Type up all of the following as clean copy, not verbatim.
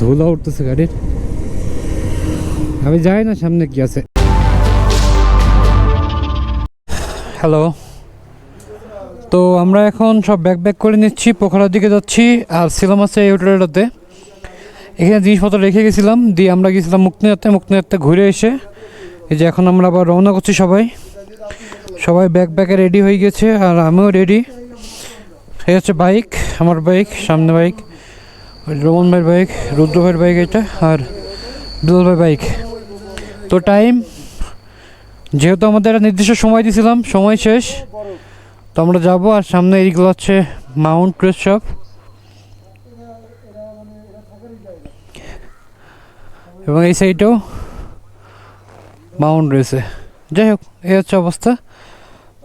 ধুলা উঠতেছে গাড়ির। আমি যাই না সামনে কি আছে। হ্যালো, তো আমরা এখন সব ব্যাক করে নিচ্ছি, পোখরার দিকে যাচ্ছি। আর ছিলাম আছে এই হোটেলটাতে, এখানে জিনিসপত্র রেখে গেছিলাম, দিয়ে আমরা গেছিলাম মুক্তনাথতে ঘুরে এসে এই যে এখন আমরা আবার রওনা করছি। সবাই ব্যাকে রেডি হয়ে গেছে, আর আমিও রেডি। এই হচ্ছে বাইক, আমার বাইক, সামনে বাইক রোমন ভাইয়ের বাইক, রুদ্র ভাইয়ের বাইক এটা, আর দুলাল ভাইয়ের বাইক। তো টাইম যেহেতু আমাদের একটা নির্দিষ্ট সময় দিয়েছিলাম, সময় শেষ, তো আমরা যাবো। আর সামনে এইগুলো হচ্ছে মাউন্ট ক্রেস্ট শপ, এবং এই সাইডেও মাউন্ট রয়েছে। যাই হোক, এই হচ্ছে অবস্থা।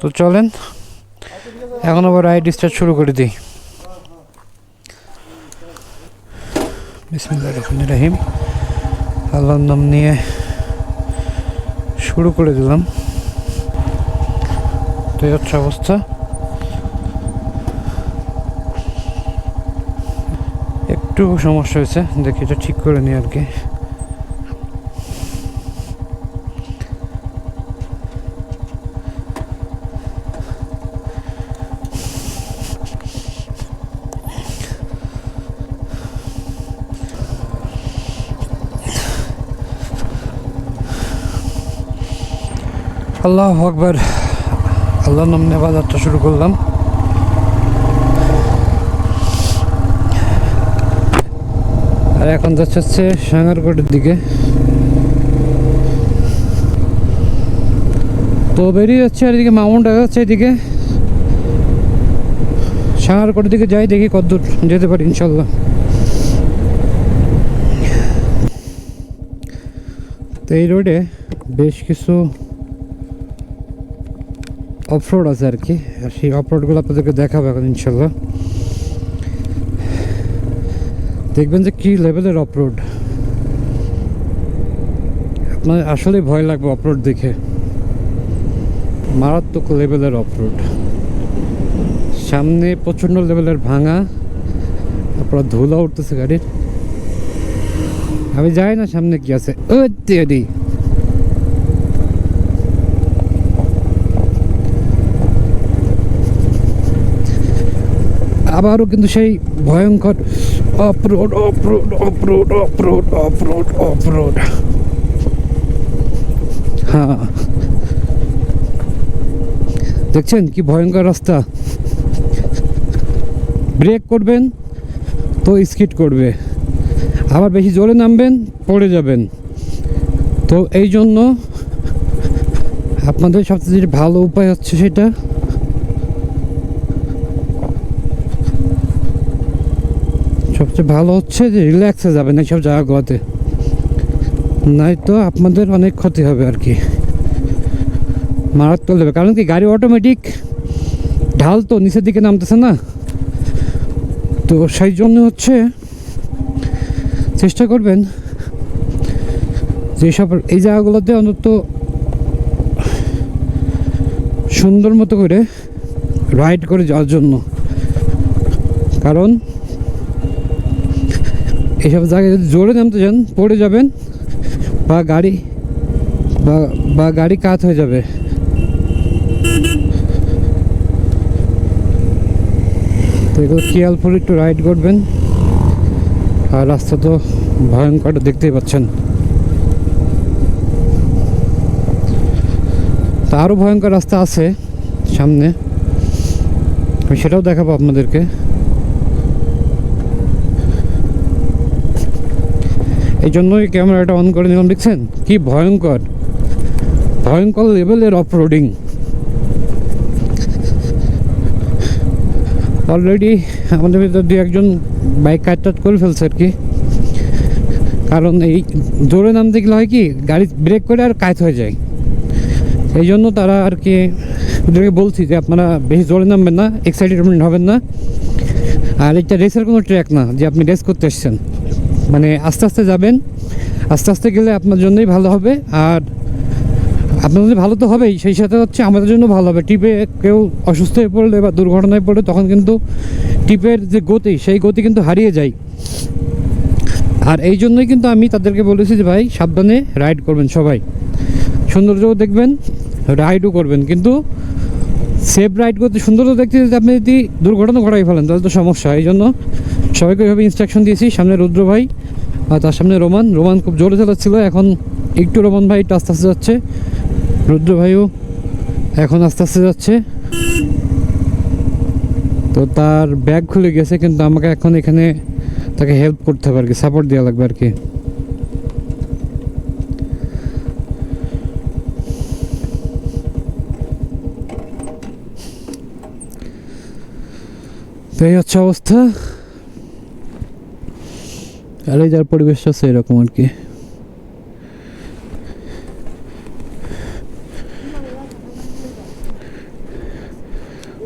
তো চলেন এখন আবার রাইড স্টার্ট শুরু করে দিই। বিসমিল্লাহির রহমানির রহিম, আল্লাহর নাম নিয়ে শুরু করে দিলাম। তো এই হচ্ছে অবস্থা। একটু সমস্যা হয়েছে, দেখি এটা ঠিক করে নিই আর কি। আল্লাহু আকবার, আল্লাহর নাম নিয়ে যাত্রা শুরু করলাম। আর এখন যাচ্ছে হচ্ছে সাঙ্গারকোটের দিকে। তো বেরিয়ে যাচ্ছে, আর এদিকে মাউন্ট দেখা যাচ্ছে, এদিকে সাঙ্গারকোটের দিকে যাই, দেখি কতদূর যেতে পারি ইনশাল্লাহ। তো এই রোডে বেশ কিছু অফরোড আছে আর কি, আর সেই অফরোডগুলো আপনাদেরকে দেখাবো এখন ইনশাল্লাহ। দেখবেন যে কী লেভেলের অফরোড, আপনার আসলে ভয় লাগবে অফরোড দেখে। মারাত্মক লেভেলের অফরোড, সামনে প্রচণ্ড লেভেলের ভাঙা, তারপর ধুলা উঠতেছে গাড়ির। আমি যাই না সামনে কি আছে। আবারও কিন্তু সেই ভয়ঙ্কর off-road off-road off-road off-road off-road off-road. হ্যাঁ, দেখছেন কি ভয়ঙ্কর রাস্তা। ব্রেক করবেন তো স্কিড করবে, আবার বেশি জোরে নামবেন পড়ে যাবেন। তো এই জন্য আপনাদের সবচেয়ে ভালো উপায় হচ্ছে সেটা সবচেয়ে ভালো হচ্ছে যে রিল্যাক্সে যাবেন এইসব জায়গাগুলোতে, নাই তো আপনাদের অনেক ক্ষতি হবে আর কি, মারাত্মক হবে। কারণ কি গাড়ি অটোমেটিক ঢাল তো নিচের দিকে নামতেছে না, তো সেই জন্য হচ্ছে চেষ্টা করবেন যেসব এই জায়গাগুলোতে অন্তত সুন্দর মতো করে রাইড করে যাওয়ার জন্য। কারণ এইসব জায়গায় যদি জোরে নামতে যান পড়ে যাবেন, বা গাড়ি কাত হয়ে যাবে। তো এগুলো কেয়ারফুলি একটু রাইড করবেন। আর রাস্তা তো ভয়ঙ্কর, দেখতেই পাচ্ছেন। তা আরও ভয়ঙ্কর রাস্তা আছে সামনে, আমি সেটাও দেখাবো আপনাদেরকে। এই জন্যই ক্যামেরাটা অন করে নিলাম। দেখছেন কি ভয়ঙ্কর ভয়ঙ্কর লেভেলের অফরোডিং। অলরেডি আমাদের ভিতর দু একজন বাইক কাট করে ফেলছে আর কি। কারণ এই জোরে নামতে গেলে হয় কি গাড়ি ব্রেক করে আর কাত হয়ে যায়, এই জন্য তারা আর কি ওদেরকে বলছি যে আপনারা বেশি জোরে নামবেন না, এক্সাইটেডমেন্ট হবেন না। আর এটা রেসের কোনো ট্র্যাক না যে আপনি রেস করতে এসছেন, মানে আস্তে আস্তে যাবেন, আস্তে আস্তে গেলে আপনার জন্যই ভালো হবে। আর আপনার জন্য ভালো তো হবেই, সেই সাথে হচ্ছে আমাদের জন্য ভালো হবে। টিপে কেউ অসুস্থ হয়ে পড়লে বা দুর্ঘটনায় পড়লে তখন কিন্তু টিপের যে গতি সেই গতি কিন্তু হারিয়ে যায়। আর এই জন্যই কিন্তু আমি তাদেরকে বলেছি যে ভাই সাবধানে রাইড করবেন, সবাই সৌন্দর্যও দেখবেন, রাইডও করবেন, কিন্তু সেফ রাইড করতে সৌন্দর্য দেখতে যদি আপনি যদি দুর্ঘটনা ঘটাই ফেলেন তাহলে তো সমস্যা। এই জন্য সবাইকে ওইভাবে ইনস্ট্রাকশন দিয়েছি। সামনে রুদ্র ভাই আর তার সামনে রোমান খুব জোরে চালাচ্ছিল, এখন একটু রোমান ভাই একটু আস্তে আস্তে যাচ্ছে, রুদ্র ভাইও এখন আস্তে আস্তে যাচ্ছে। তো তার ব্যাগ খুলে গেছে, কিন্তু আমাকে এখন এখানে তাকে হেল্প করতে হবে আর কি, সাপোর্ট দেওয়া লাগবে আর কি। তো এই হচ্ছে অবস্থা, আর এই যার পরিবেশটা আছে এরকম আর কি।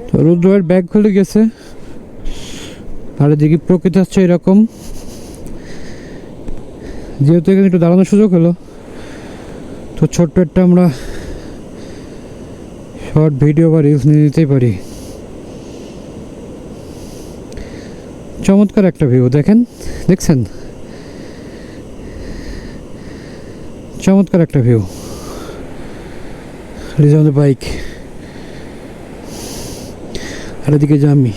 তো রুদ্রের ব্যাগ খুলে গেছে, আর এদিকে প্রকৃতি হচ্ছে এরকম। যেহেতু এখানে একটু দাঁড়ানোর সুযোগ হলো, তো ছোট্ট একটা আমরা শর্ট ভিডিও বা রিলস নিয়ে নিতেই পারি। চমৎকার একটা ভিউ দেখেন, দেখছেন, চমৎকার একটা ভিউ। আমাদের বাইক, আর এদিকে যে আমি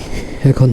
এখন